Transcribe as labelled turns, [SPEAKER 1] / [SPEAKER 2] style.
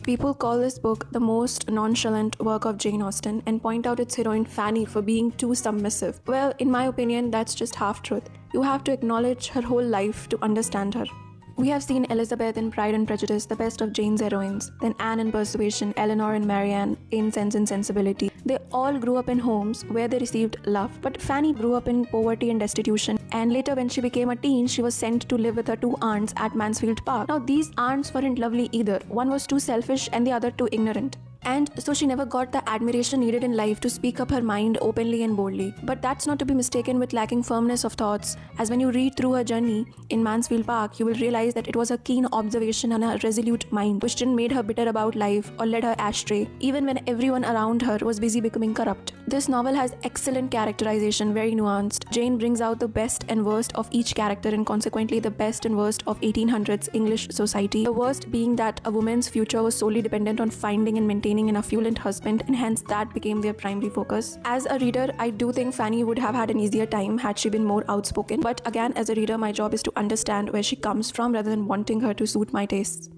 [SPEAKER 1] People call this book the most nonchalant work of Jane Austen and point out its heroine Fanny for being too submissive. Well, in my opinion, that's just half truth. You have to acknowledge her whole life to understand her. We have seen Elizabeth in Pride and Prejudice, the best of Jane's heroines, then Anne in Persuasion, Eleanor and Marianne in Sense and Sensibility. They all grew up in homes where they received love, but Fanny grew up in poverty and destitution, and later when she became a teen, she was sent to live with her two aunts at Mansfield Park. Now these aunts weren't lovely either. One was too selfish and the other too ignorant. And so she never got the admiration needed in life to speak up her mind openly and boldly. But that's not to be mistaken with lacking firmness of thoughts, as when you read through her journey in Mansfield Park, you will realize that it was her keen observation and her resolute mind which didn't made her bitter about life or led her astray, even when everyone around her was busy becoming corrupt. This novel has excellent characterization, very nuanced. Jane brings out the best and worst of each character and consequently the best and worst of 1800s English society. The worst being that a woman's future was solely dependent on finding and maintaining an affluent husband, and hence that became their primary focus. As a reader, I do think Fanny would have had an easier time had she been more outspoken, but again, as a reader, my job is to understand where she comes from rather than wanting her to suit my tastes.